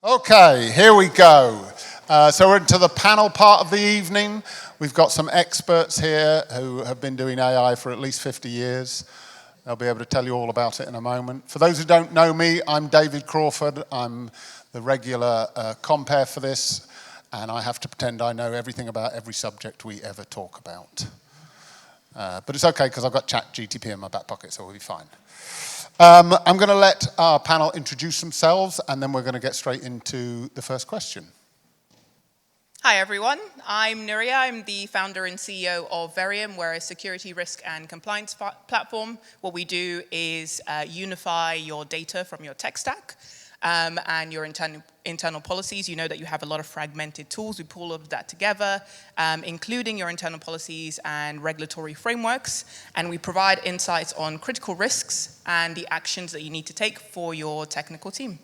Okay, here we go. So we're into the panel part of the evening. We've got some experts here who have been doing AI for at least 50 years. They'll be able to tell you all about it in a moment. For those who don't know me, I'm David Crawford. I'm the regular compere for this, and I have to pretend I know everything about every subject we ever talk about. But it's okay, because I've got ChatGPT in my back pocket, so we'll be fine. I'm going to let our panel introduce themselves, and then we're going to get straight into the first question. Hi, everyone. I'm Nuria. I'm the founder and CEO of Verium. We're a security risk and compliance platform. What we do is unify your data from your tech stack and your internal policies. You know that you have a lot of fragmented tools. We pull all of that together, including your internal policies and regulatory frameworks. And we provide insights on critical risks and the actions that you need to take for your technical team.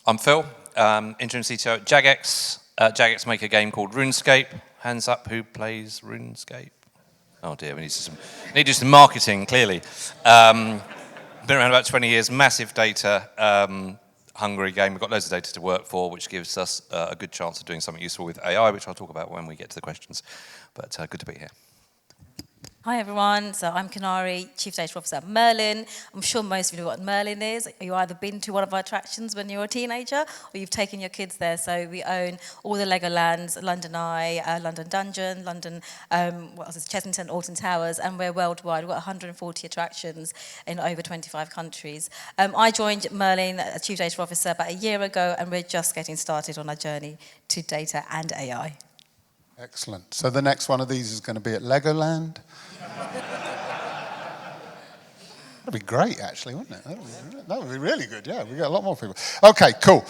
I'm Phil, interim CTO at Jagex. Jagex make a game called RuneScape. Hands up, who plays RuneScape? Oh dear, we need to do some marketing, clearly. Been around about 20 years, massive data, hungry game. We've got loads of data to work for, which gives us a good chance of doing something useful with AI, which I'll talk about when we get to the questions. But good to be here. Hi everyone, so I'm Kanari, Chief Data Officer at Merlin. I'm sure most of you know what Merlin is. You either been to one of our attractions when you were a teenager, or you've taken your kids there. So we own all the Legolands, London Eye, London Dungeon, London, Chessington, Alton Towers, and we're worldwide. We've got 140 attractions in over 25 countries. I joined Merlin as Chief Data Officer about a year ago, and we're just getting started on our journey to data and AI. Excellent. So the next one of these is going to be at Legoland. That'd be great, actually, wouldn't it? That would be really good, yeah. We get a lot more people. Okay, cool.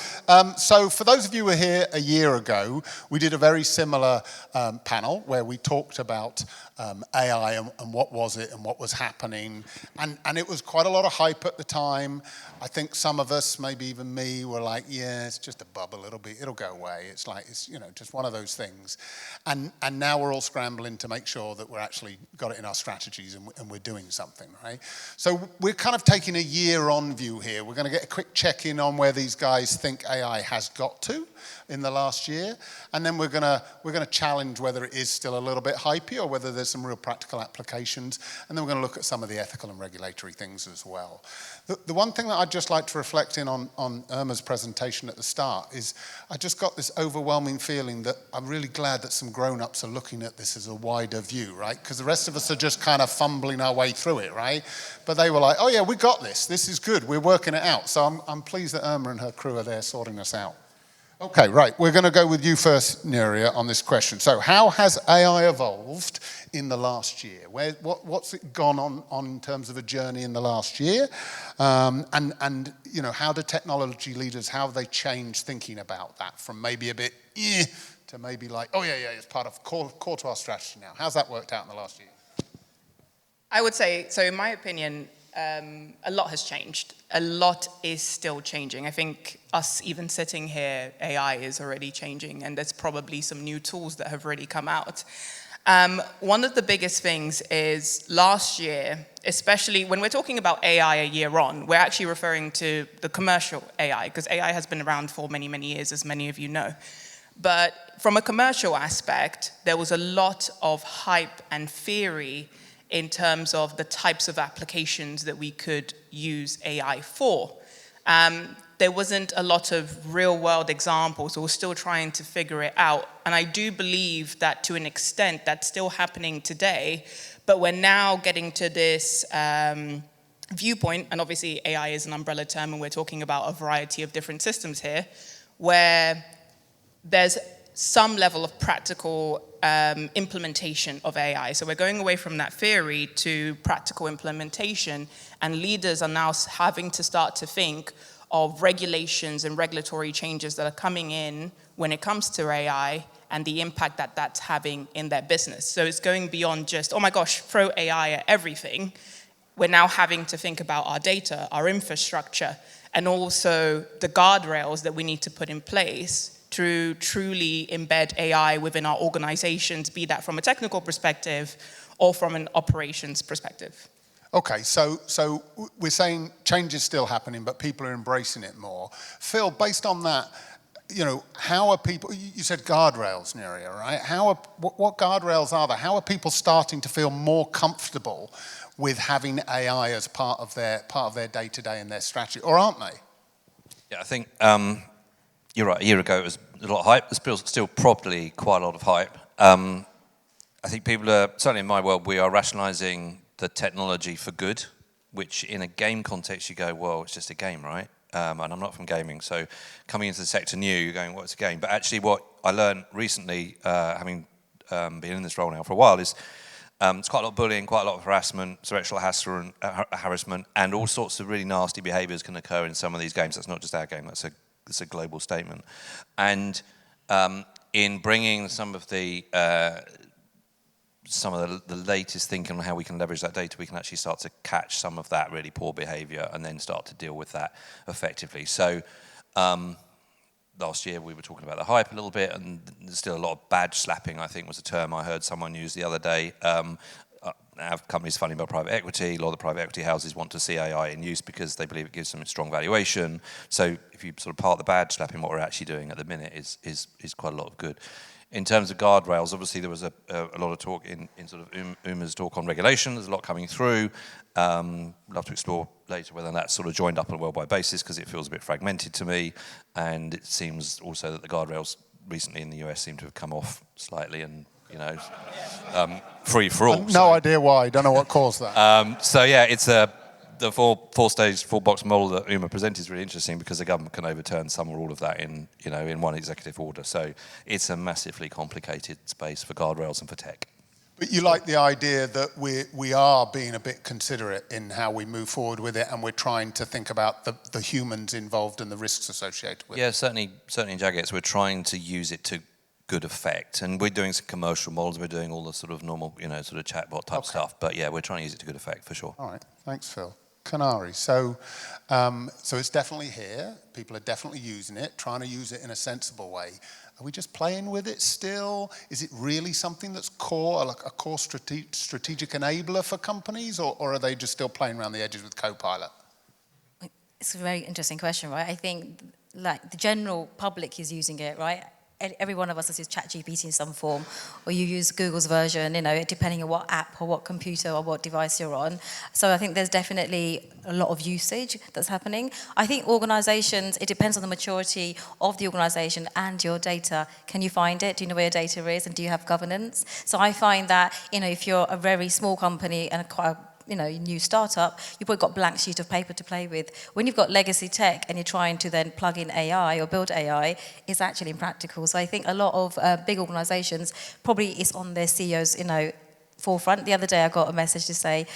So for those of you who were here a year ago, we did a very similar panel where we talked about AI and what was it and what was happening. And it was quite a lot of hype at the time. I think some of us, maybe even me, were like, yeah, it's just a bubble. It'll go away. It's like, it's, you know, just one of those things. And now we're all scrambling to make sure that we're actually got it in our strategies and we're doing something, right? So we're kind of taking a year-on view here. We're going to get a quick check-in on where these guys think AI has got to in the last year, and then we're going to challenge whether it is still a little bit hypey or whether there's some real practical applications, and then we're going to look at some of the ethical and regulatory things as well. The one thing that I'd just like to reflect in on Irma's presentation at the start is I just got this overwhelming feeling that I'm really glad that some grown-ups are looking at this as a wider view, right? Because the rest of us are just kind of fumbling our way through it, right? But they were like, oh yeah, we got this. This is good. We're working it out. So I'm pleased that Irma and her crew are there sorting us out. Okay, right. We're going to go with you first, Nuria, on this question. So how has AI evolved in the last year? What's it gone on in terms of a journey in the last year? And you know, how do technology leaders, how have they changed thinking about that from maybe a bit to maybe like, oh yeah, it's part of core to our strategy now. How's that worked out in the last year? I would say, so in my opinion, a lot has changed. A lot is still changing. I think us even sitting here, AI is already changing, and there's probably some new tools that have already come out. One of the biggest things is last year, especially when we're talking about AI a year on, we're actually referring to the commercial AI, because AI has been around for many, many years, as many of you know. But from a commercial aspect, there was a lot of hype and theory in terms of the types of applications that we could use AI for. There wasn't a lot of real-world examples, so we're still trying to figure it out. And I do believe that to an extent that's still happening today, but we're now getting to this viewpoint, and obviously AI is an umbrella term, and we're talking about a variety of different systems here, where there's some level of practical implementation of AI. So we're going away from that theory to practical implementation, and leaders are now having to start to think of regulations and regulatory changes that are coming in when it comes to AI and the impact that that's having in their business. So it's going beyond just, oh my gosh, throw AI at everything. We're now having to think about our data, our infrastructure, and also the guardrails that we need to put in place to truly embed AI within our organizations, be that from a technical perspective or from an operations perspective. Okay, so we're saying change is still happening, but people are embracing it more. Phil, based on that, how are people? You said guardrails, Nuria, right? What guardrails are there? How are people starting to feel more comfortable with having AI as part of their day-to-day and their strategy, or aren't they? Yeah, I think you're right. A year ago, it was a lot of hype. There's still probably quite a lot of hype. I think people are, certainly in my world, we are rationalizing the technology for good, which in a game context, you go, well, it's just a game, right? And I'm not from gaming, so coming into the sector new, you're going, what's a game? But actually what I learned recently, having been in this role now for a while, is it's quite a lot of bullying, quite a lot of harassment, sexual harassment, and all sorts of really nasty behaviours can occur in some of these games. That's not just our game, that's a global statement. And in bringing some of the latest thinking on how we can leverage that data, we can actually start to catch some of that really poor behaviour and then start to deal with that effectively. So last year we were talking about the hype a little bit, and there's still a lot of badge slapping, I think was a term I heard someone use the other day. Our company's funded by private equity. A lot of the private equity houses want to see AI in use because they believe it gives them a strong valuation. So if you sort of part the badge slapping, what we're actually doing at the minute is quite a lot of good. In terms of guardrails, obviously there was a lot of talk in sort of Uma's talk on regulation. There's a lot coming through. We'll have to explore later whether that's sort of joined up on a worldwide basis, because it feels a bit fragmented to me. And it seems also that the guardrails recently in the US seem to have come off slightly and, free for all. No idea why. Don't know what caused that. So yeah, it's the four-stage, four-box model that Uma presented is really interesting because the government can overturn some or all of that in one executive order. So it's a massively complicated space for guardrails and for tech. But you like the idea that we are being a bit considerate in how we move forward with it, and we're trying to think about the humans involved and the risks associated with it. Yeah, certainly in Jagex, we're trying to use it to good effect, and we're doing some commercial models. We're doing all the sort of normal, sort of chatbot type stuff. But yeah, we're trying to use it to good effect for sure. All right, thanks, Phil. Canary. So it's definitely here. People are definitely using it, trying to use it in a sensible way. Are we just playing with it still? Is it really something that's core, like a core strategic enabler for companies, or are they just still playing around the edges with Copilot? It's a very interesting question, right? I think like the general public is using it, right? Every one of us has used ChatGPT in some form, or you use Google's version, depending on what app or what computer or what device you're on. So I think there's definitely a lot of usage that's happening. I think organizations, it depends on the maturity of the organization and your data. Can you find it? Do you know where your data is? And do you have governance? So I find that, if you're a very small company and quite a new startup, you've probably got a blank sheet of paper to play with. When you've got legacy tech and you're trying to then plug in AI or build AI, it's actually impractical. So I think a lot of big organizations probably is on their CEOs, forefront. The other day I got a message to say,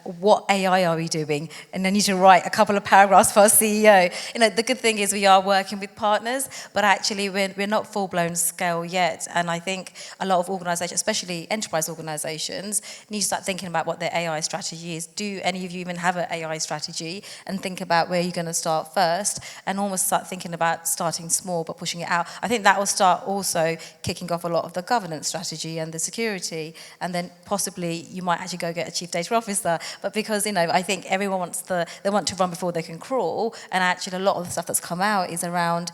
what AI are we doing? And I need to write a couple of paragraphs for our CEO. The good thing is we are working with partners, but actually we're not full-blown scale yet. And I think a lot of organizations, especially enterprise organizations, need to start thinking about what their AI strategy is. Do any of you even have an AI strategy? And think about where you're going to start first, and almost start thinking about starting small but pushing it out. I think that will start also kicking off a lot of the governance strategy and the security, and then possibly you might actually go get a chief data officer, but because I think everyone they want to run before they can crawl, and actually a lot of the stuff that's come out is around,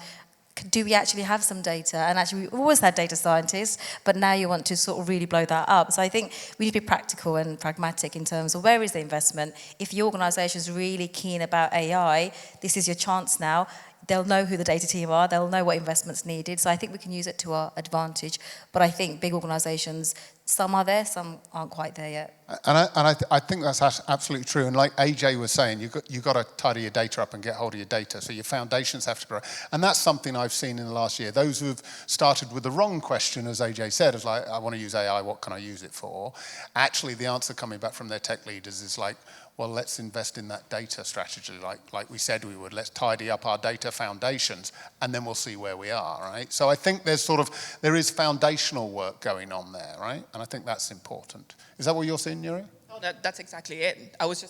do we actually have some data? And actually we've always had data scientists, but now you want to sort of really blow that up. So I think we need to be practical and pragmatic in terms of where is the investment. If your organisation is really keen about AI, this is your chance now. They'll know who the data team are, they'll know what investment's needed, so I think we can use it to our advantage. But I think big organisations, some are there, some aren't quite there yet. And I think that's absolutely true. And like AJ was saying, you've got to tidy your data up and get hold of your data, so your foundations have to grow. And that's something I've seen in the last year. Those who have started with the wrong question, as AJ said, is like, I want to use AI, what can I use it for? Actually, the answer coming back from their tech leaders is like, well, let's invest in that data strategy, like we said we would. Let's tidy up our data foundations, and then we'll see where we are, right? So I think there is foundational work going on there, right? And I think that's important. Is that what you're seeing, Nuria? No, that's exactly it. I was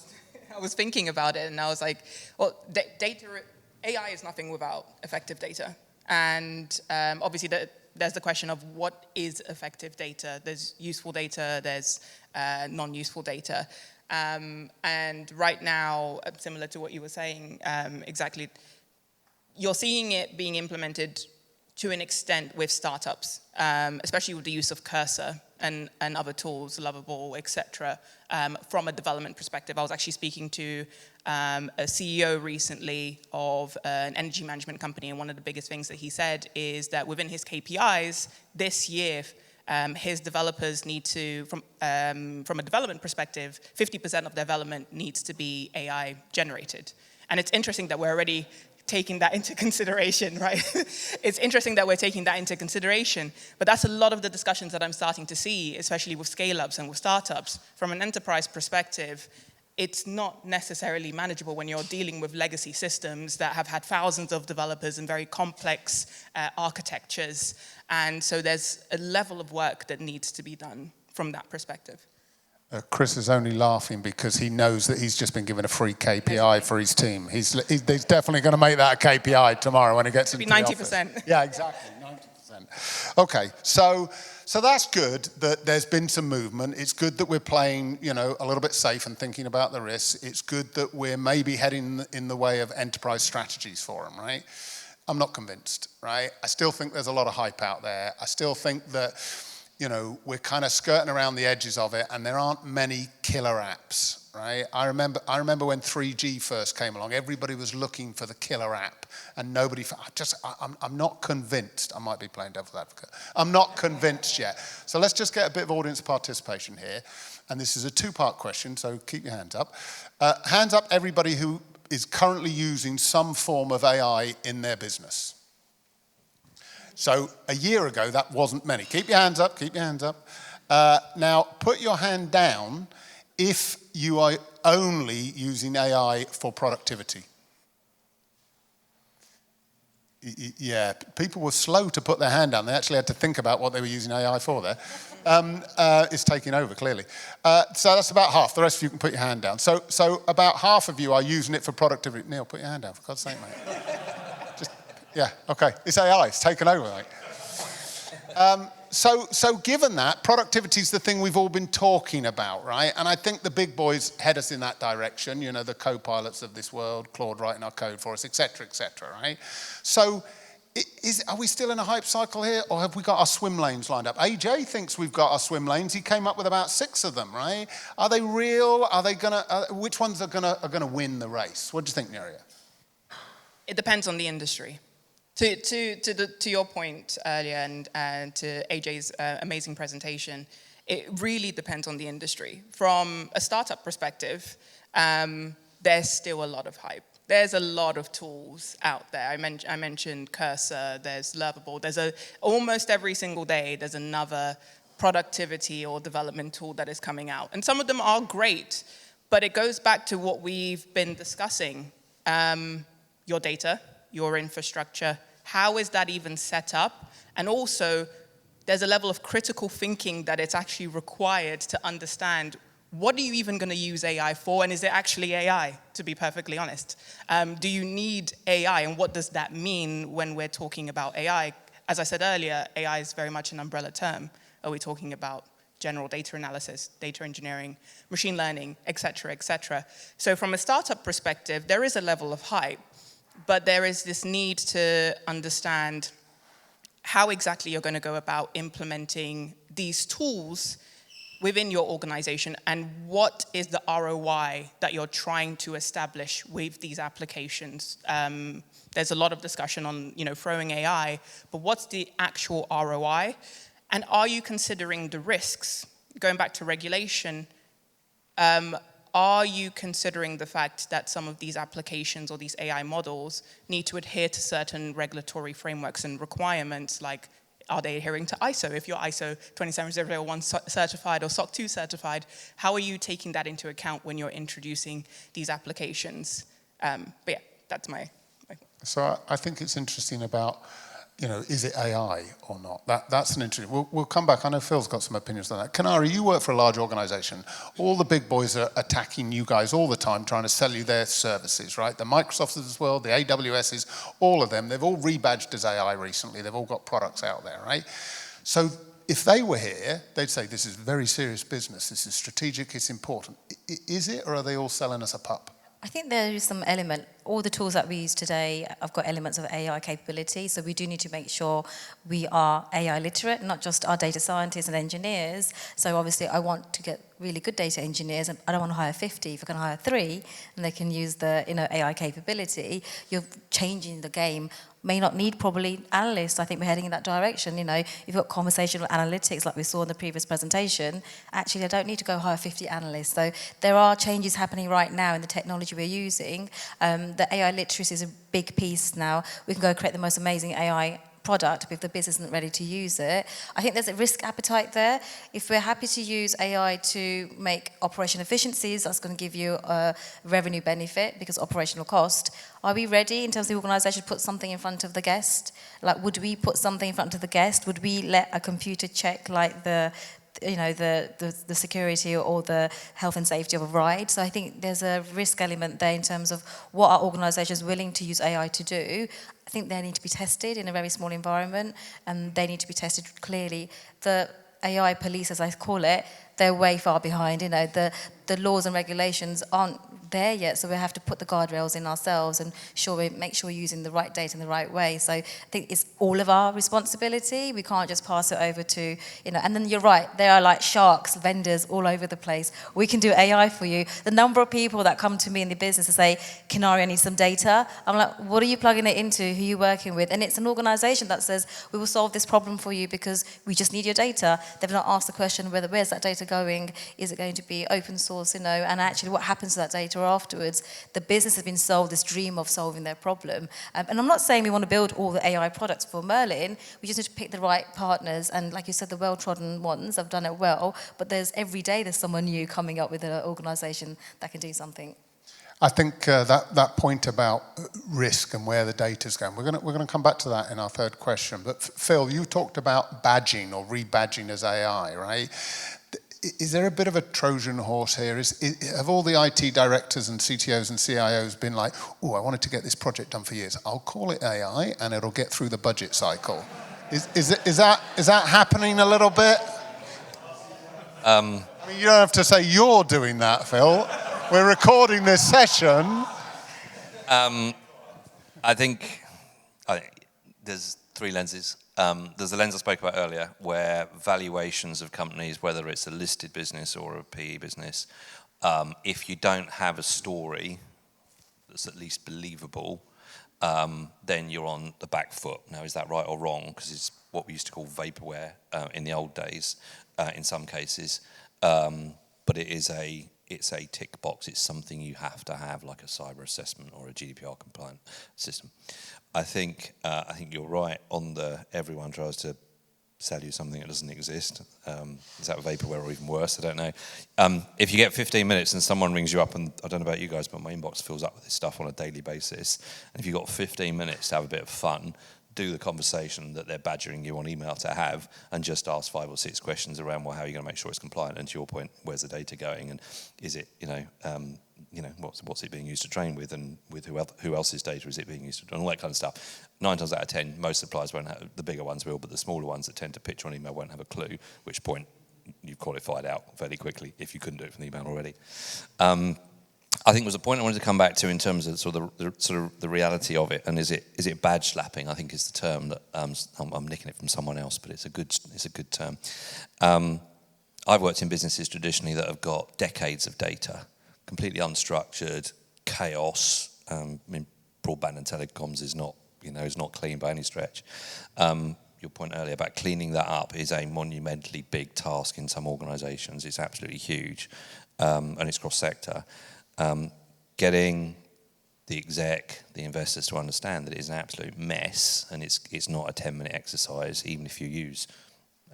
thinking about it, and I was like, well, AI is nothing without effective data. And obviously there's the question of what is effective data. There's useful data, there's non-useful data. And right now, similar to what you were saying, exactly, you're seeing it being implemented to an extent with startups, especially with the use of Cursor and other tools, Lovable, etc. From a development perspective, I was actually speaking to a CEO recently of an energy management company, and one of the biggest things that he said is that within his KPIs this year, his developers need to, from a development perspective, 50% of development needs to be AI generated. And it's interesting that we're already taking that into consideration, right? It's interesting that we're taking that into consideration, but that's a lot of the discussions that I'm starting to see, especially with scale-ups and with startups. From an enterprise perspective, it's not necessarily manageable when you're dealing with legacy systems that have had thousands of developers and very complex architectures. And so there's a level of work that needs to be done from that perspective. Chris is only laughing because he knows that he's just been given a free KPI for his team. He's definitely going to make that a KPI tomorrow when he gets into the office. 90%. Yeah, exactly, 90%. Okay, so that's good that there's been some movement. It's good that we're playing, a little bit safe and thinking about the risks. It's good that we're maybe heading in the way of enterprise strategies for them, right? I'm not convinced, right? I still think there's a lot of hype out there. I still think that we're kind of skirting around the edges of it, and there aren't many killer apps, right? I remember when 3G first came along, everybody was looking for the killer app, and nobody. I'm not convinced. I might be playing devil's advocate. I'm not convinced yet. So let's just get a bit of audience participation here, and this is a two-part question. So keep your hands up. Hands up, everybody who is currently using some form of AI in their business. So a year ago, that wasn't many. Keep your hands up, keep your hands up. Now, put your hand down if you are only using AI for productivity. Yeah, people were slow to put their hand down. They actually had to think about what they were using AI for there. It's taking over, clearly. So that's about half. The rest of you can put your hand down. So about half of you are using it for productivity. Neil, put your hand down, for God's sake, mate. Yeah, okay. It's AI, it's taken over, right? So given that, productivity is the thing we've all been talking about, right? And I think the big boys head us in that direction, the co-pilots of this world, Claude writing our code for us, et cetera, right? So are we still in a hype cycle here, or have we got our swim lanes lined up? AJ thinks we've got our swim lanes. He came up with about 6 of them, right? Are they real? Are they which ones are gonna win the race? What do you think, Nuria? It depends on the industry. To your point earlier and to AJ's amazing presentation, it really depends on the industry. From a startup perspective, there's still a lot of hype. There's a lot of tools out there. I mentioned Cursor, there's Lovable. There's almost every single day, there's another productivity or development tool that is coming out. And some of them are great, but it goes back to what we've been discussing. Your data, your infrastructure, how is that even set up? And also, there's a level of critical thinking that it's actually required to understand what are you even going to use AI for, and is it actually AI, to be perfectly honest? Do you need AI, and what does that mean when we're talking about AI? As I said earlier, AI is very much an umbrella term. Are we talking about general data analysis, data engineering, machine learning, et cetera, et cetera? So from a startup perspective, there is a level of hype, but there is this need to understand how exactly you're going to go about implementing these tools within your organization, and what is the ROI that you're trying to establish with these applications. There's a lot of discussion on throwing AI, but what's the actual ROI? And are you considering the risks? Going back to regulation, are you considering the fact that some of these applications or these AI models need to adhere to certain regulatory frameworks and requirements, like are they adhering to ISO? If you're ISO 27001 certified or SOC 2 certified, how are you taking that into account when you're introducing these applications? But yeah, that's my So I think it's interesting about, is it AI or not? That's an interesting. We'll come back. I know Phil's got some opinions on that. Kanari, you work for a large organization. All the big boys are attacking you guys all the time, trying to sell you their services, right? The Microsofts of this world, the AWSs, all of them, they've all rebadged as AI recently. They've all got products out there, right? So if they were here, they'd say, this is very serious business, this is strategic, it's important. Is it, or are they all selling us a pup? I think there is some element, all the tools that we use today have got elements of AI capability, so we do need to make sure we are AI literate, not just our data scientists and engineers. So obviously I want to get really good data engineers, and I don't want to hire 50. If I can hire 3 and they can use the AI capability, you're changing the game. May not need probably analysts. I think we're heading in that direction. If you've got conversational analytics like we saw in the previous presentation, actually I don't need to go hire 50 analysts. So there are changes happening right now in the technology we're using. The AI literacy is a big piece now. We can go create the most amazing AI product, but if the business isn't ready to use it, I think there's a risk appetite there. If we're happy to use AI to make operation efficiencies, that's going to give you a revenue benefit because operational cost. Are we ready in terms of the organisation to put something in front of the guest? Like, would we put something in front of the guest? Would we let a computer check like the security or the health and safety of a ride? So I think there's a risk element there in terms of what are organisations willing to use AI to do. I think they need to be tested in a very small environment, and they need to be tested clearly. The AI police, as I call it, they're way far behind. The laws and regulations aren't there yet, so we have to put the guardrails in ourselves and make sure we're using the right data in the right way. So I think it's all of our responsibility. We can't just pass it over to, and then you're right, there are like sharks, vendors all over the place. We can do AI for you. The number of people that come to me in the business and say, Kinari, I need some data. I'm like, what are you plugging it into? Who are you working with? And it's an organisation that says, we will solve this problem for you because we just need your data. They've not asked the question where's that data going? Is it going to be open source, and actually what happens to that data afterwards? The business has been sold this dream of solving their problem. And I'm not saying we want to build all the AI products for Merlin. We just need to pick the right partners. And like you said, the well-trodden ones have done it well. But every day there's someone new coming up with an organisation that can do something. I think that point about risk and where the data's going, we're going to come back to that in our third question. But Phil, you talked about badging or rebadging as AI, right? Is there a bit of a Trojan horse here? Have all the IT directors and CTOs and CIOs been like, oh, I wanted to get this project done for years. I'll call it AI and it'll get through the budget cycle. Is that happening a little bit? I mean, you don't have to say you're doing that, Phil. We're recording this session. I think there's 3 lenses. There's the lens I spoke about earlier, where valuations of companies, whether it's a listed business or a PE business, if you don't have a story that's at least believable, then you're on the back foot. Now, is that right or wrong? Because it's what we used to call vaporware in the old days, in some cases. But it's a tick box. It's something you have to have, like a cyber assessment or a GDPR compliant system. I think you're right on everyone tries to sell you something that doesn't exist. Is that vaporware or even worse? I don't know. If you get 15 minutes and someone rings you up, and I don't know about you guys, but my inbox fills up with this stuff on a daily basis. And if you've got 15 minutes to have a bit of fun, do the conversation that they're badgering you on email to have, and just ask 5 or 6 questions around, well, how are you going to make sure it's compliant? And to your point, where's the data going? And is it, what's it being used to train with, and with who else's data is it being used to, and all that kind of stuff. 9 times out of 10, most suppliers won't have, the bigger ones will, but the smaller ones that tend to pitch on email won't have a clue, which point you've qualified out fairly quickly if you couldn't do it from the email already. I think was a point I wanted to come back to in terms of the reality of it, and is it badge slapping? I think is the term that I'm nicking it from someone else, but it's a good term. I've worked in businesses traditionally that have got decades of data, completely unstructured, chaos. I mean, broadband and telecoms is not clean by any stretch. Your point earlier about cleaning that up is a monumentally big task in some organisations. It's absolutely huge, and it's cross-sector. Getting the exec, the investors to understand that it's an absolute mess, and it's not a 10-minute exercise, even if you use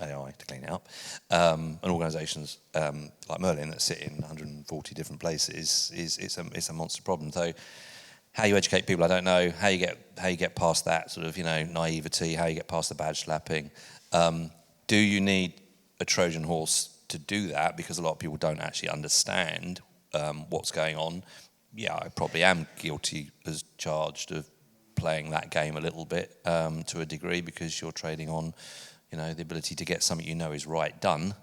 AI to clean it up. And organisations like Merlin that sit in 140 different places it's a monster problem. So how you educate people, I don't know. How you get past that sort of naivety, how you get past the badge slapping. Do you need a Trojan horse to do that? Because a lot of people don't actually understand what's going on. Yeah, I probably am guilty as charged of playing that game a little bit to a degree, because you're trading on the ability to get something is right done,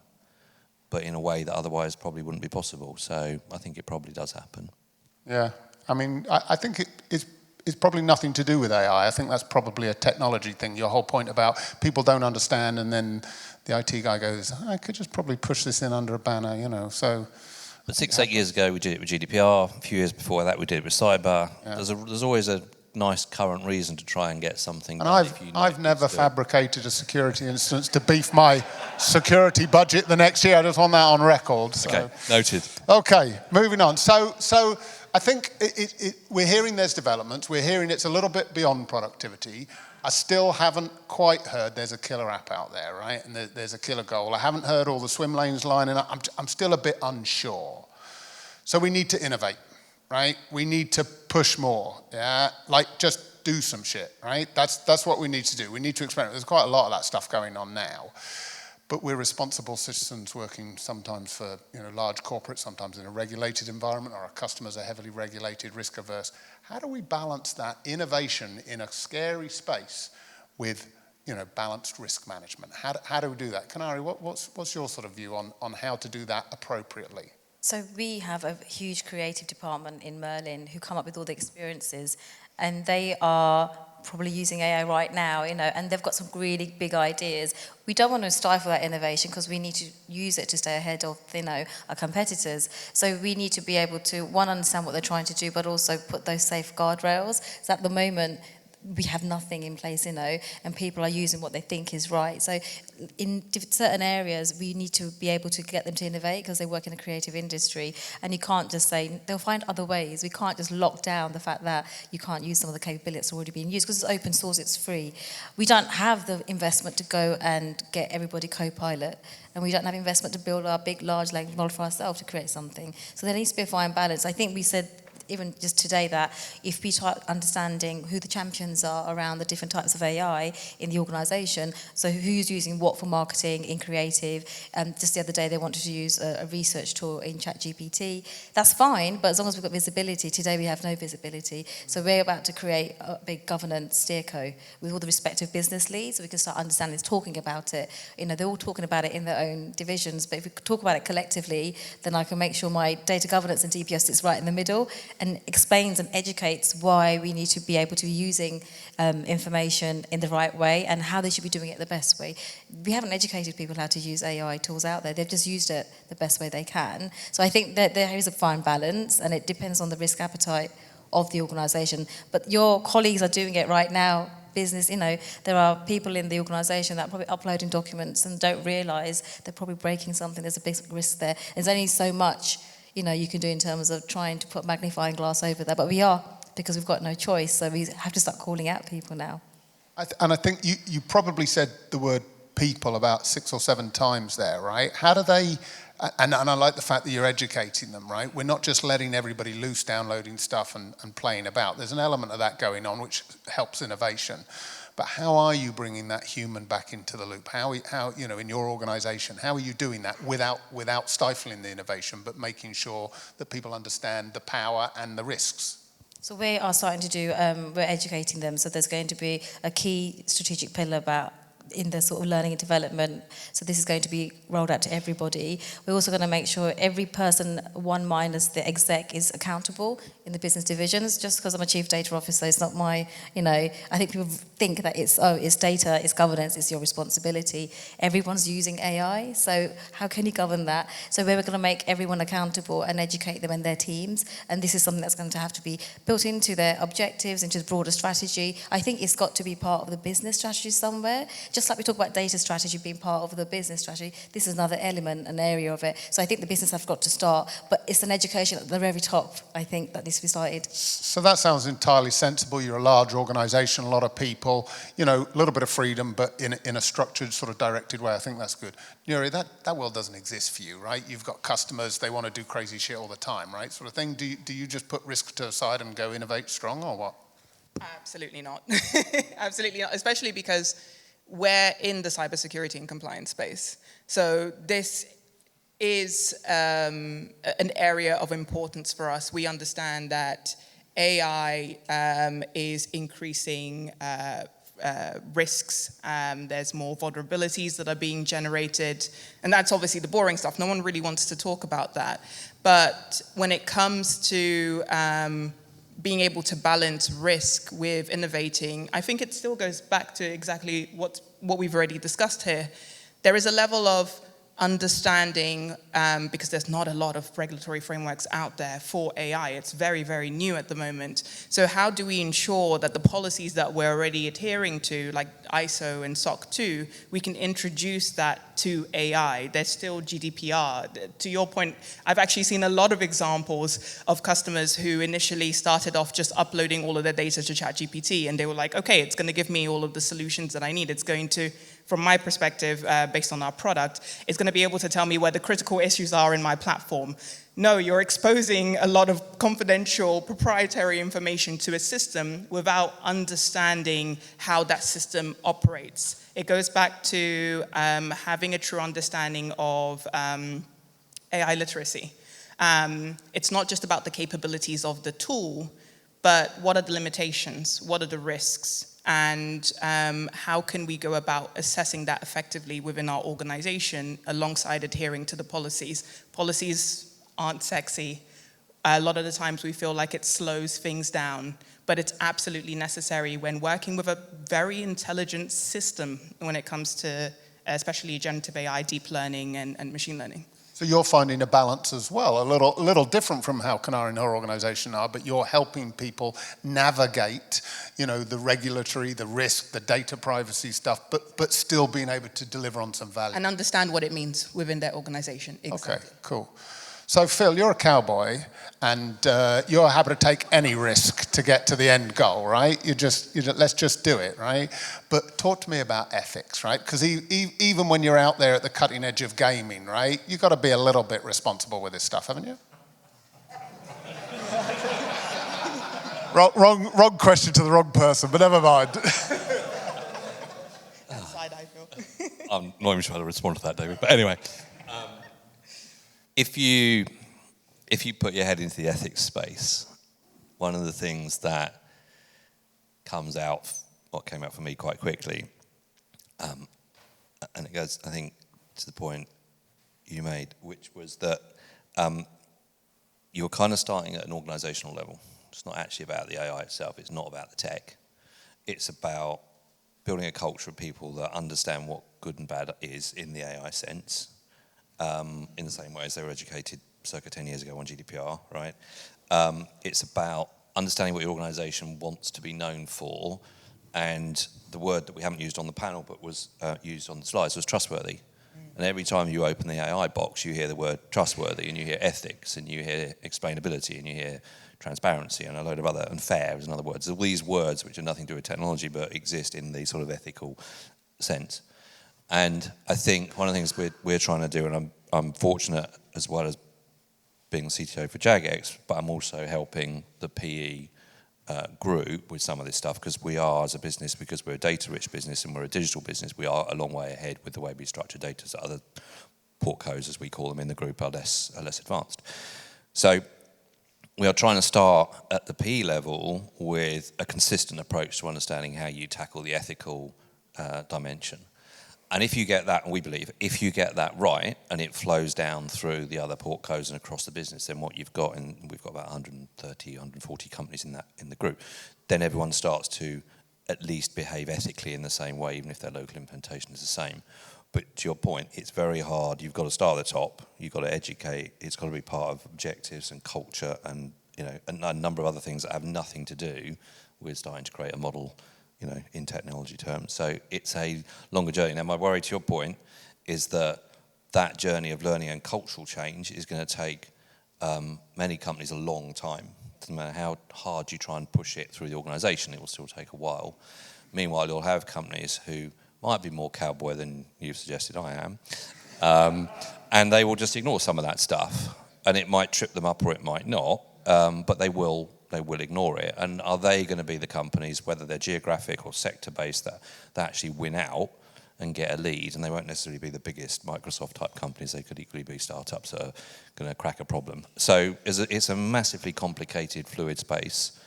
but in a way that otherwise probably wouldn't be possible. So I think it probably does happen. Yeah, I mean, I think it's probably nothing to do with AI. I think that's probably a technology thing. Your whole point about people don't understand, and then the IT guy goes, I could just probably push this in under a banner, so... But 8 years ago, we did it with GDPR. A few years before that, we did it with cyber. Yeah. There's always a nice current reason to try and get something And done. I've never fabricated a security instance to beef my security budget the next year. I just want that on record. So. Okay, noted. Okay, moving on. So I think we're hearing there's developments. We're hearing it's a little bit beyond productivity. I still haven't quite heard there's a killer app out there, right? And there's a killer goal. I haven't heard all the swim lanes lining up. I'm still a bit unsure. So we need to innovate, right? We need to push more, yeah? Like just do some shit, right? That's what we need to do. We need to experiment. There's quite a lot of that stuff going on now. But we're responsible citizens working sometimes for large corporates, sometimes in a regulated environment, or our customers are heavily regulated, risk averse. How do we balance that innovation in a scary space with balanced risk management? How do we do that? Kanari, what's your sort of view on how to do that appropriately? So we have a huge creative department in Merlin who come up with all the experiences, and they are probably using AI right now, and they've got some really big ideas. We don't want to stifle that innovation because we need to use it to stay ahead of, our competitors. So we need to be able to, one, understand what they're trying to do, but also put those safe guardrails. So at the moment, we have nothing in place, and people are using what they think is right. So in certain areas, we need to be able to get them to innovate because they work in a creative industry. And you can't just say, they'll find other ways. We can't just lock down the fact that you can't use some of the capabilities that's already being used because it's open source, it's free. We don't have the investment to go and get everybody Copilot. And we don't have investment to build our big, large language model for ourselves to create something. So there needs to be a fine balance. I think we said even just today that if we start understanding who the champions are around the different types of AI in the organisation, so who's using what for marketing, in creative, just the other day they wanted to use a research tool in ChatGPT, that's fine, but as long as we've got visibility, today we have no visibility. So we're about to create a big governance steerco with all the respective business leads, so we can start understanding, talking about it. They're all talking about it in their own divisions, but if we talk about it collectively, then I can make sure my data governance and DPS sits right in the middle, and explains and educates why we need to be able to be using information in the right way and how they should be doing it the best way. We haven't educated people how to use AI tools out there. They've just used it the best way they can. So I think that there is a fine balance, and it depends on the risk appetite of the organisation. But your colleagues are doing it right now. Business, there are people in the organisation that are probably uploading documents and don't realise they're probably breaking something. There's a big risk there. There's only so much you can do in terms of trying to put magnifying glass over there. But we are, because we've got no choice, so we have to start calling out people now. And I think you probably said the word people about 6 or 7 times there, right? How do they, and I like the fact that you're educating them, right? We're not just letting everybody loose downloading stuff and playing about. There's an element of that going on which helps innovation. But how are you bringing that human back into the loop? How in your organisation, how are you doing that without stifling the innovation, but making sure that people understand the power and the risks? So we are starting to do, we're educating them. So there's going to be a key strategic pillar about in the sort of learning and development. So this is going to be rolled out to everybody. We're also going to make sure every person, one minus the exec, is accountable in the business divisions. Just because I'm a chief data officer, it's not my, I think people think that it's data, it's governance, it's your responsibility. Everyone's using AI, so how can you govern that? So we're going to make everyone accountable and educate them and their teams. And this is something that's going to have to be built into their objectives, into the broader strategy. I think it's got to be part of the business strategy somewhere. Just like we talk about data strategy being part of the business strategy, this is another element, an area of it. So I think the business have got to start, but it's an education at the very top, I think, that needs to be started. So that sounds entirely sensible. You're a large organisation, a lot of people, a little bit of freedom, but in a structured, sort of directed way. I think that's good. Nuri, that world doesn't exist for you, right? You've got customers, they want to do crazy shit all the time, right? Sort of thing. Do you just put risk to the side and go innovate strong, or what? Absolutely not. Absolutely not, especially because we're in the cybersecurity and compliance space. So this is an area of importance for us. We understand that AI is increasing risks. There's more vulnerabilities that are being generated. And that's obviously the boring stuff. No one really wants to talk about that. But when it comes to being able to balance risk with innovating, I think it still goes back to exactly what we've already discussed here. There is a level of understanding, because there's not a lot of regulatory frameworks out there for AI. It's very, very new at the moment. So how do we ensure that the policies that we're already adhering to, like ISO and SOC 2, we can introduce that to AI? There's still GDPR. To your point, I've actually seen a lot of examples of customers who initially started off just uploading all of their data to ChatGPT, and they were like, okay, it's going to give me all of the solutions that I need. It's going to, from my perspective, based on our product, it's going to be able to tell me where the critical issues are in my platform. No, you're exposing a lot of confidential, proprietary information to a system without understanding how that system operates. It goes back to having a true understanding of AI literacy. It's not just about the capabilities of the tool, but what are the limitations? What are the risks? And how can we go about assessing that effectively within our organization alongside adhering to the policies? Policies aren't sexy. A lot of the times we feel like it slows things down, but it's absolutely necessary when working with a very intelligent system when it comes to especially generative AI, deep learning, and machine learning. So you're finding a balance as well, a little different from how Kanari and her organization are, but you're helping people navigate, the regulatory, the risk, the data privacy stuff, but still being able to deliver on some value. And understand what it means within their organization. Exactly. Okay, cool. So Phil, you're a cowboy, and you're happy to take any risk to get to the end goal, right? Let's just do it, right? But talk to me about ethics, right? Because even when you're out there at the cutting edge of gaming, right, you've got to be a little bit responsible with this stuff, haven't you? wrong question to the wrong person, but never mind. Side eye, Phil. I'm not even trying to respond to that, David. But anyway, if you put your head into the ethics space, one of the things that comes out, what came out for me quite quickly, and it goes, I think, to the point you made, which was that you're kind of starting at an organizational level. It's not actually about the AI itself. It's not about the tech. It's about building a culture of people that understand what good and bad is in the AI sense, in the same way as they were educated circa 10 years ago on GDPR, right? It's about understanding what your organization wants to be known for, and the word that we haven't used on the panel but was used on the slides was trustworthy. And every time you open the AI box, you hear the word trustworthy, and you hear ethics, and you hear explainability, and you hear transparency, and a load of other, and fair is another word. So all these words which have nothing to do with technology but exist in the sort of ethical sense. And I think one of the things we're trying to do, and I'm fortunate as well as being the CTO for Jagex, but I'm also helping the PE group with some of this stuff, because we are, as a business, because we're a data-rich business and we're a digital business, we are a long way ahead with the way we structure data. So other portcos, as we call them in the group, are less advanced. So we are trying to start at the PE level with a consistent approach to understanding how you tackle the ethical dimension. And if you get that, and we believe, if you get that right, and it flows down through the other portcos and across the business, then what you've got, and we've got about 130, 140 companies in the group, then everyone starts to at least behave ethically in the same way, even if their local implementation is the same. But to your point, it's very hard. You've got to start at the top. You've got to educate. It's got to be part of objectives and culture, and a number of other things that have nothing to do with starting to create a model, in technology terms. So it's a longer journey. Now, my worry, to your point, is that journey of learning and cultural change is going to take many companies a long time. No matter how hard you try and push it through the organization, it will still take a while. Meanwhile, you'll have companies who might be more cowboy than you've suggested I am, and they will just ignore some of that stuff. And it might trip them up or it might not, but they will ignore it. And are they going to be the companies, whether they're geographic or sector-based, that actually win out and get a lead? And they won't necessarily be the biggest Microsoft-type companies. They could equally be startups that are going to crack a problem. So it's a massively complicated, fluid space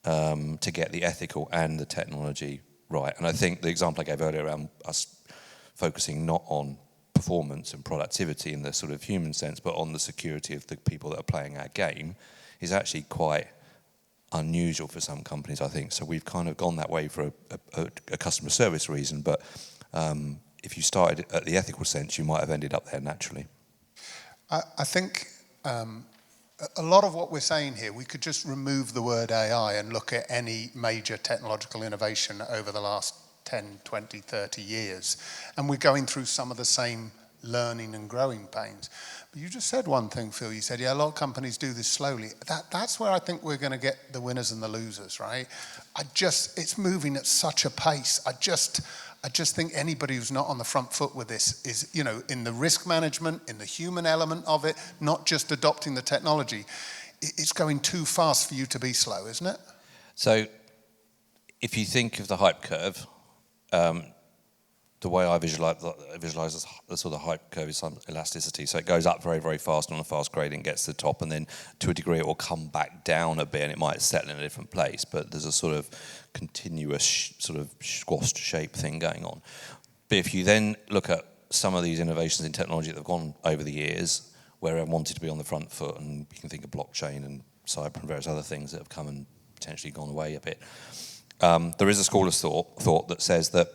to get the ethical and the technology right. And I think the example I gave earlier around us focusing not on performance and productivity in the sort of human sense, but on the security of the people that are playing our game is actually quite unusual for some companies, I think. So we've kind of gone that way for a customer service reason, but if you started at the ethical sense, you might have ended up there naturally. I think a lot of what we're saying here, we could just remove the word AI and look at any major technological innovation over the last 10, 20, 30 years. And we're going through some of the same learning and growing pains. But you just said one thing, Phil. You said, yeah, a lot of companies do this slowly. That's where I think we're going to get the winners and the losers, right? It's moving at such a pace. I just think anybody who's not on the front foot with this is, in the risk management, in the human element of it, not just adopting the technology. It's going too fast for you to be slow, isn't it? So if you think of the hype curve, the way I visualize the sort of hype curve is some elasticity. So it goes up very, very fast on a fast gradient, gets to the top, and then to a degree it will come back down a bit and it might settle in a different place. But there's a sort of continuous sort of squashed shape thing going on. But if you then look at some of these innovations in technology that have gone over the years, where I wanted to be on the front foot, and you can think of blockchain and cyber and various other things that have come and potentially gone away a bit. There is a school of thought that says that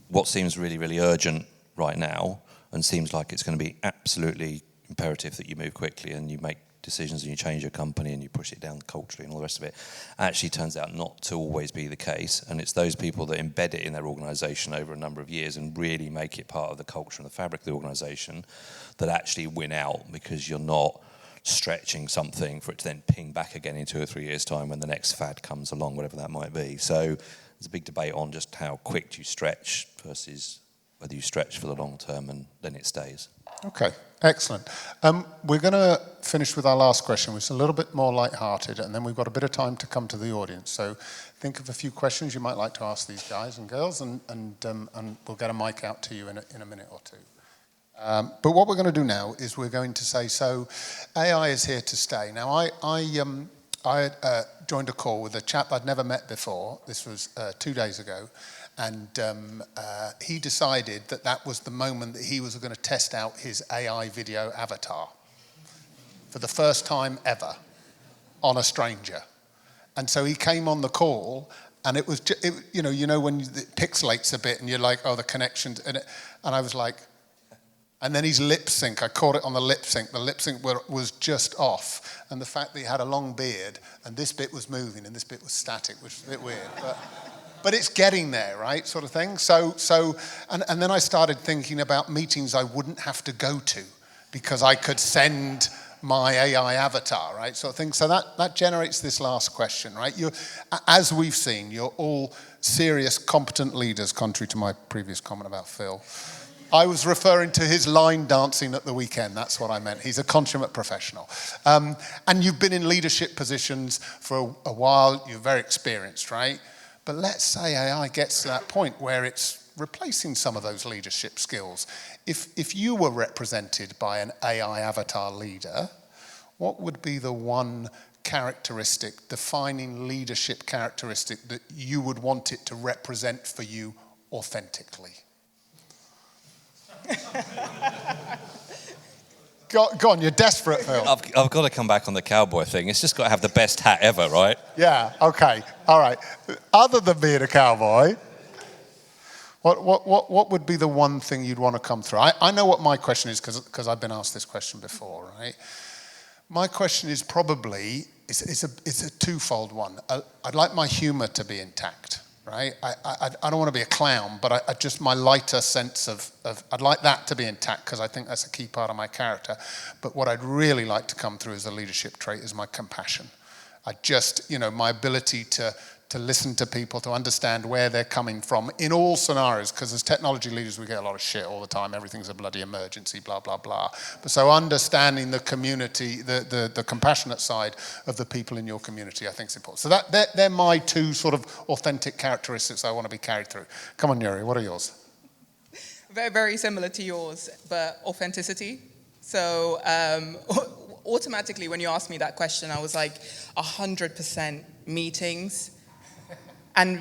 what seems really, really urgent right now and seems like it's going to be absolutely imperative that you move quickly and you make decisions and you change your company and you push it down culturally and all the rest of it, actually turns out not to always be the case. And it's those people that embed it in their organisation over a number of years and really make it part of the culture and the fabric of the organisation that actually win out, because you're not stretching something for it to then ping back again in 2 or 3 years' time when the next fad comes along, whatever that might be. So there's a big debate on just how quick do you stretch versus whether you stretch for the long term and then it stays. Okay, excellent. We're going to finish with our last question, which is a little bit more light-hearted, and then we've got a bit of time to come to the audience. So think of a few questions you might like to ask these guys and girls, and we'll get a mic out to you in a minute or two. But what we're going to do now is we're going to say, so AI is here to stay. Now, I joined a call with a chap I'd never met before. This was 2 days ago. And he decided that was the moment that he was going to test out his AI video avatar for the first time ever on a stranger. And so he came on the call, and it was, when it pixelates a bit and you're like, oh, the connections. And I was like, and then his lip sync, I caught it on the lip sync. The lip sync was just off. And the fact that he had a long beard and this bit was moving and this bit was static, which was a bit weird. But it's getting there, right, sort of thing. And then I started thinking about meetings I wouldn't have to go to because I could send my AI avatar, right, sort of thing. So that generates this last question, right? As we've seen, you're all serious, competent leaders, contrary to my previous comment about Phil. I was referring to his line dancing at the weekend. That's what I meant. He's a consummate professional. And you've been in leadership positions for a while. You're very experienced, right? But let's say AI gets to that point where it's replacing some of those leadership skills. If you were represented by an AI avatar leader, what would be the one characteristic, defining leadership characteristic that you would want it to represent for you authentically? Go on, you're desperate, Phil. I've got to come back on the cowboy thing. It's just got to have the best hat ever, right? Yeah, okay, all right. Other than being a cowboy, what would be the one thing you'd want to come through? I know what my question is because I've been asked this question before, right? My question is probably, it's a twofold one. I'd like my humor to be intact. Right? I don't want to be a clown, but I just my lighter sense of I'd like that to be intact because I think that's a key part of my character. But what I'd really like to come through as a leadership trait is my compassion. I just, my ability to listen to people, to understand where they're coming from in all scenarios, because as technology leaders, we get a lot of shit all the time. Everything's a bloody emergency, blah, blah, blah. But so understanding the community, the compassionate side of the people in your community, I think is important. So they're my two sort of authentic characteristics I want to be carried through. Come on, Yuri, what are yours? Very, very similar to yours, but authenticity. So automatically, when you asked me that question, I was like, 100% meetings. and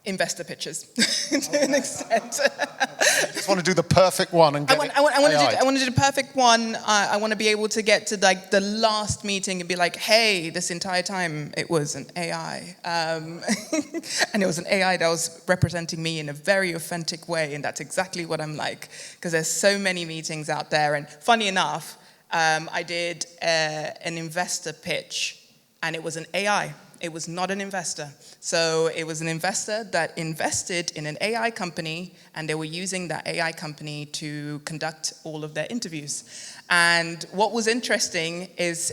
investor pitches to an extent. You just want to do the perfect one and get I want to do the perfect one. I want to be able to get to like the last meeting and be like, hey, this entire time it was an AI. And it was an AI that was representing me in a very authentic way. And that's exactly what I'm like. Because there's so many meetings out there. And funny enough, I did an investor pitch and it was an AI. It was not an investor. So it was an investor that invested in an AI company, and they were using that AI company to conduct all of their interviews. And what was interesting is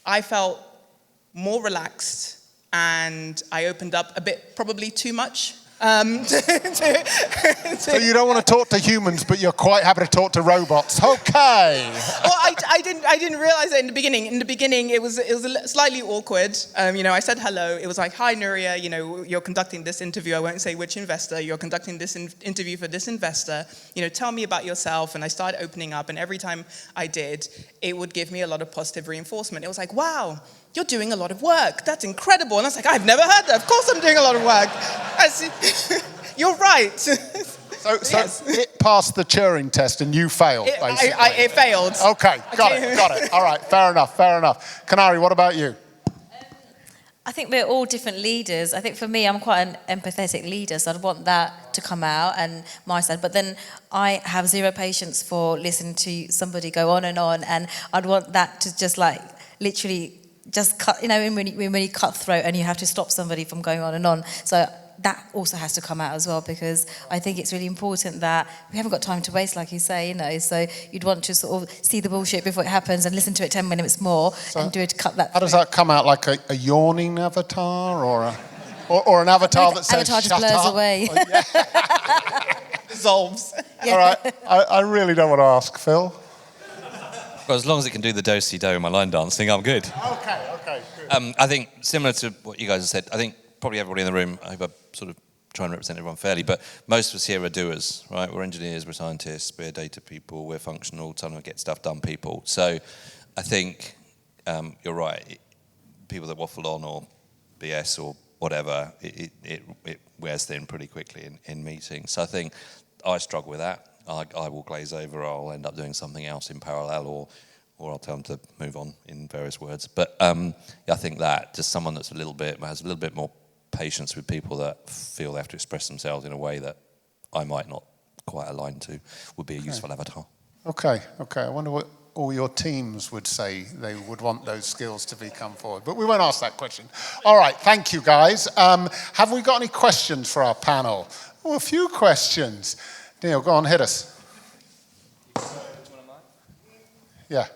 I felt more relaxed, and I opened up a bit, probably too much. So you don't want to talk to humans, but you're quite happy to talk to robots. Okay. Well, I didn't realize that in the beginning. In the beginning, it was slightly awkward. I said hello. It was like, hi, Nuria. You're conducting this interview. I won't say which investor. You're conducting this interview for this investor. Tell me about yourself. And I started opening up. And every time I did, it would give me a lot of positive reinforcement. It was like, wow, you're doing a lot of work. That's incredible. And I was like, I've never heard that. Of course I'm doing a lot of work. You're right. So it passed the Turing test and you failed, basically. It failed. Okay, got it. All right, fair enough. Canary, what about you? I think we're all different leaders. I think for me, I'm quite an empathetic leader, so I'd want that to come out and my side. But then I have zero patience for listening to somebody go on, and I'd want that to just like literally just cut, when you cut throat and you have to stop somebody from going on and on. So that also has to come out as well, because I think it's really important that we haven't got time to waste, like you say, so you'd want to sort of see the bullshit before it happens and listen to it 10 minutes more and do it to cut that. How does that come out, like a yawning avatar or an avatar that says, avatar just blurs up? away. Dissolves. Yeah. All right, I really don't want to ask Phil. Well, as long as it can do the do-si-do in my line dancing, I'm good. Okay, good. I think similar to what you guys have said, I think probably everybody in the room, I hope I'm sort of trying to represent everyone fairly, but most of us here are doers, right? We're engineers, we're scientists, we're data people, we're functional, trying to get stuff done people. So I think you're right. People that waffle on or BS or whatever, it wears thin pretty quickly in meetings. So I think I struggle with that. I will glaze over, I'll end up doing something else in parallel, or I'll tell them to move on in various words. But I think that just someone that's has a little bit more patience with people that feel they have to express themselves in a way that I might not quite align to would be a useful avatar. Okay. I wonder what all your teams would say they would want those skills to come forward. But we won't ask that question. All right, thank you, guys. Have we got any questions for our panel? Oh, a few questions. Neil, go on, hit us. Yeah.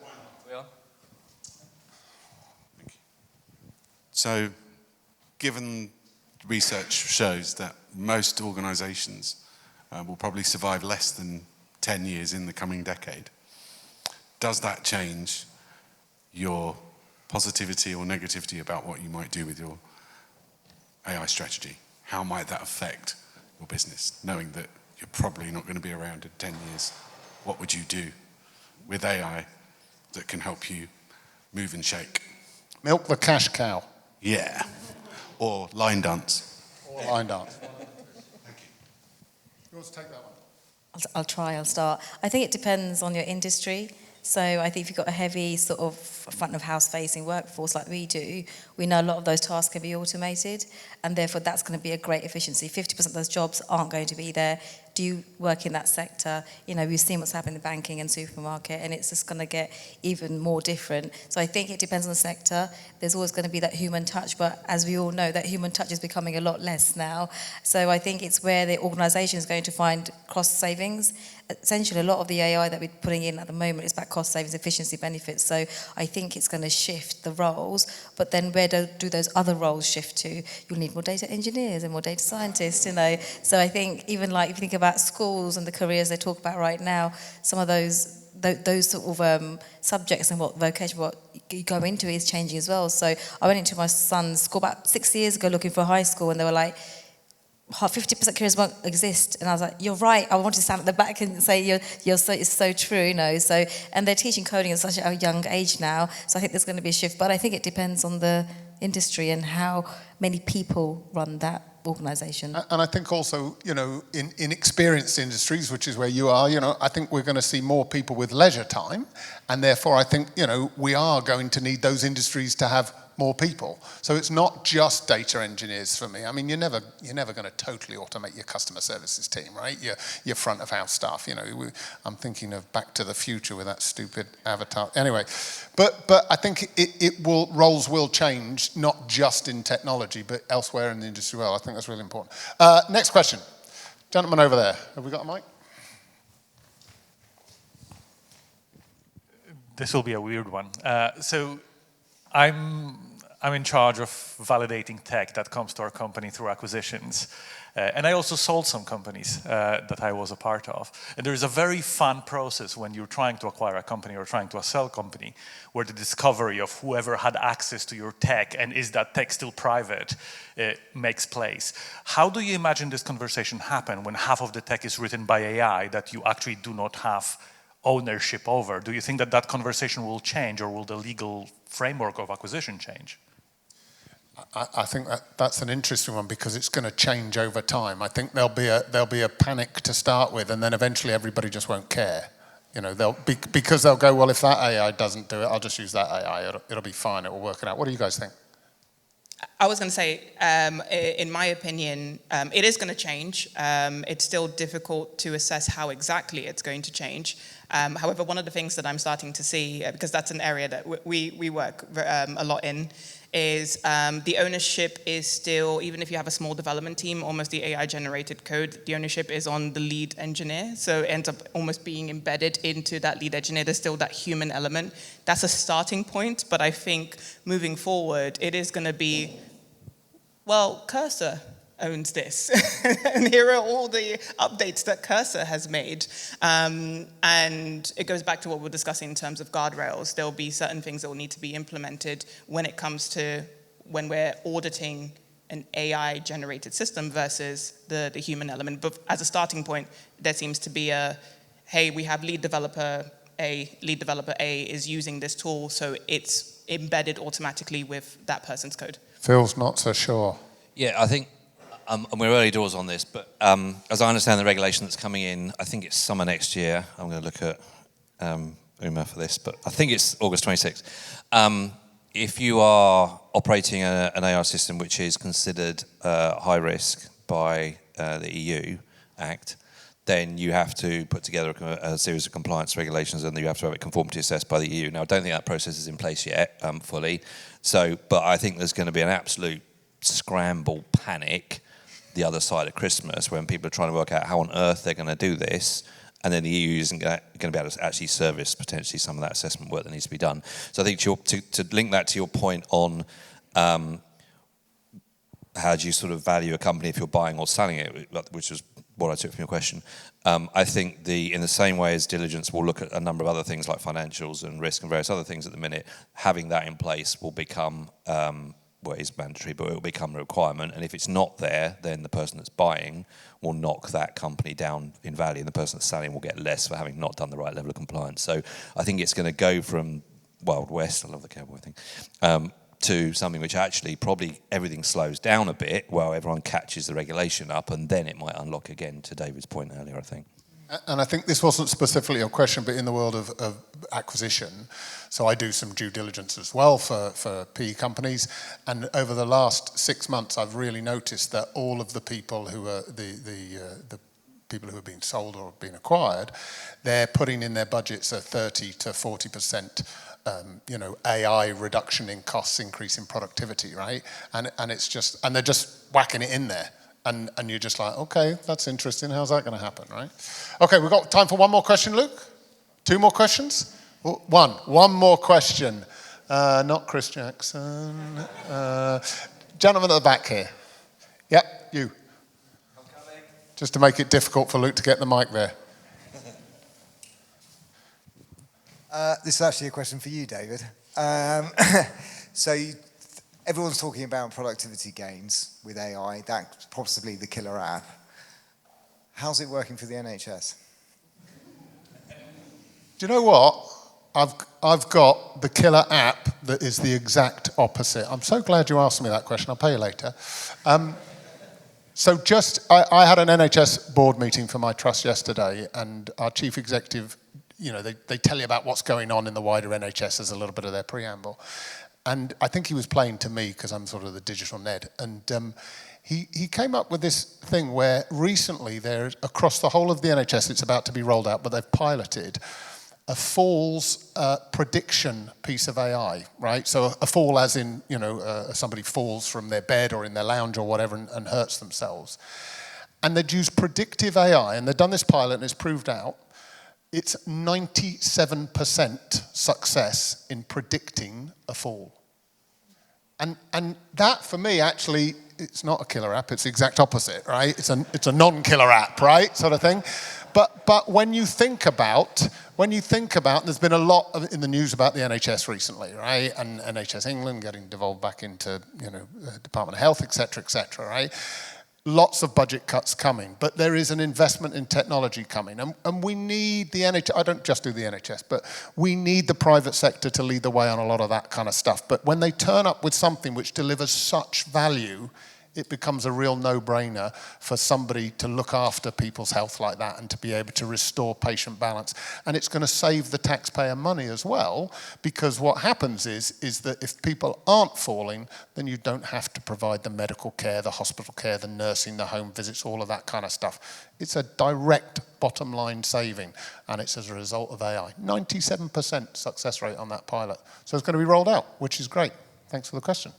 So, given research shows that most organisations will probably survive less than 10 years in the coming decade, does that change your positivity or negativity about what you might do with your AI strategy? How might that affect your business, knowing that you're probably not going to be around in 10 years? What would you do with AI that can help you move and shake? Milk the cash cow. Yeah. Or line dance. Thank you. You want to take that one? I'll start. I think it depends on your industry. So I think if you've got a heavy sort of front of house facing workforce like we do, we know a lot of those tasks can be automated, and therefore that's going to be a great efficiency. 50% of those jobs aren't going to be there. Do you work in that sector? We've seen what's happened in banking and supermarket, and it's just going to get even more different. So I think it depends on the sector. There's always going to be that human touch, but as we all know, that human touch is becoming a lot less now. So I think it's where the organisation is going to find cost savings. Essentially, a lot of the AI that we're putting in at the moment is about cost savings, efficiency benefits. So I think it's going to shift the roles, but then where do those other roles shift to? You'll need more data engineers and more data scientists, So I think even like if you think about schools and the careers they talk about right now, some of those sort of subjects and what vocation, what you go into is changing as well. So I went into my son's school about 6 years ago looking for a high school, and they were like, 50% careers won't exist, and I was like, "You're right." I want to stand at the back and say, "You're so it's so true," So, and they're teaching coding at such a young age now. So I think there's going to be a shift, but I think it depends on the industry and how many people run that organisation. And I think also, in experienced industries, which is where you are, I think we're going to see more people with leisure time. And therefore, I think, we are going to need those industries to have more people. So it's not just data engineers for me. I mean, you're never going to totally automate your customer services team, right? Your front of house staff. I'm thinking of Back to the Future with that stupid avatar. Anyway, but I think roles will change, not just in technology, but elsewhere in the industry. Well, I think that's really important. Next question, gentleman over there. Have we got a mic? This will be a weird one. So I'm in charge of validating tech that comes to our company through acquisitions. And I also sold some companies that I was a part of. And there is a very fun process when you're trying to acquire a company or trying to sell a company, where the discovery of whoever had access to your tech, and is that tech still private, makes place. How do you imagine this conversation happen when half of the tech is written by AI that you actually do not have ownership over? Do you think that conversation will change, or will the legal framework of acquisition change? I think that's an interesting one, because it's going to change over time. I think there'll be a panic to start with, and then eventually everybody just won't care. Because they'll go, well, if that AI doesn't do it, I'll just use that AI. It'll be fine. It will work it out. What do you guys think? I was going to say, in my opinion, it is going to change. It's still difficult to assess how exactly it's going to change. However, one of the things that I'm starting to see, because that's an area that we work a lot in, is the ownership is still, even if you have a small development team, almost the AI-generated code, the ownership is on the lead engineer. So it ends up almost being embedded into that lead engineer. There's still that human element. That's a starting point, but I think moving forward, it is going to be, well, Cursor owns this. And here are all the updates that Cursor has made. And it goes back to what we're discussing in terms of guardrails. There'll be certain things that will need to be implemented when it comes to when we're auditing an AI-generated system versus the human element. But as a starting point, there seems to be hey, we have lead developer A is using this tool, so it's embedded automatically with that person's code. Phil's not so sure. Yeah, I think and we're early doors on this, but as I understand the regulation that's coming in, I think it's summer next year. I'm going to look at Uma for this, but I think it's August 26th. If you are operating an AI system which is considered high risk by the EU Act, then you have to put together a series of compliance regulations, and you have to have it conformity assessed by the EU. Now, I don't think that process is in place yet fully. But I think there's going to be an absolute scramble, panic the other side of Christmas, when people are trying to work out how on earth they're going to do this, and then the EU isn't going to be able to actually service potentially some of that assessment work that needs to be done. So I think to link that to your point on how do you sort of value a company if you're buying or selling it, which is what I took from your question. I think in the same way as diligence will look at a number of other things like financials and risk and various other things at the minute, having that in place will become well, it is mandatory, but it will become a requirement. And if it's not there, then the person that's buying will knock that company down in value, and the person that's selling will get less for having not done the right level of compliance. So I think it's going to go from Wild West, I love the cowboy thing, to something which actually probably everything slows down a bit while everyone catches the regulation up, and then it might unlock again, to David's point earlier, I think. And I think this wasn't specifically your question, but in the world of acquisition, so I do some due diligence as well for PE companies, and over the last 6 months, I've really noticed that all of the people who are the people who are being sold or being acquired, they're putting in their budgets a 30 to 40% AI reduction in costs, increase in productivity, right? And they're just whacking it in there. And you're just like, okay, that's interesting. How's that going to happen, right? Okay, we've got time for one more question, Luke? 2 more questions? One more question. Not Chris Jackson. Gentleman at the back here. Yep, you. Just to make it difficult for Luke to get the mic there. This is actually a question for you, David. Everyone's talking about productivity gains with AI. That's possibly the killer app. How's it working for the NHS? Do you know what? I've got the killer app that is the exact opposite. I'm so glad you asked me that question. I'll pay you later. So I had an NHS board meeting for my trust yesterday, and our chief executive, they tell you about what's going on in the wider NHS as a little bit of their preamble. And I think he was playing to me because I'm sort of the digital Ned. And he came up with this thing where recently across the whole of the NHS, it's about to be rolled out, but they've piloted a falls prediction piece of AI, right? So a fall as in, somebody falls from their bed or in their lounge or whatever and hurts themselves. And they'd use predictive AI, and they've done this pilot and it's proved out. It's 97% success in predicting a fall. And that, for me, actually, it's not a killer app. It's the exact opposite, right? It's a non-killer app, right, sort of thing. But when you think about, there's been a lot in the news about the NHS recently, right? And NHS England getting devolved back into, Department of Health, et cetera, right? Lots of budget cuts coming, but there is an investment in technology coming. And we need the NHS, I don't just do the NHS, but we need the private sector to lead the way on a lot of that kind of stuff. But when they turn up with something which delivers such value, it becomes a real no-brainer for somebody to look after people's health like that and to be able to restore patient balance. And it's going to save the taxpayer money as well, because what happens is that if people aren't falling, then you don't have to provide the medical care, the hospital care, the nursing, the home visits, all of that kind of stuff. It's a direct bottom line saving, and it's as a result of AI. 97% success rate on that pilot. So it's going to be rolled out, which is great. Thanks for the question.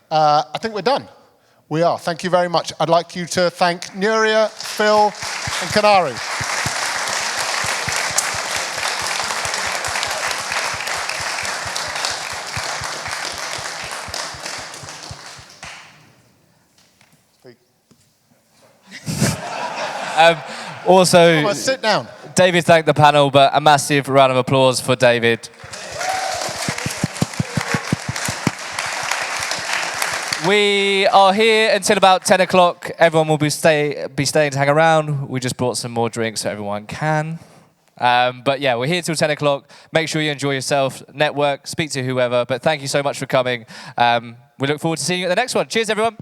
I think we're done. We are. Thank you very much. I'd like you to thank Nuria, Phil, and Kanari. Also, Come on, sit down. David thanked the panel, but a massive round of applause for David. We are here until about 10 o'clock. Everyone will be staying to hang around. We just brought some more drinks so everyone can. But yeah, we're here till 10 o'clock. Make sure you enjoy yourself, network, speak to whoever. But thank you so much for coming. We look forward to seeing you at the next one. Cheers, everyone.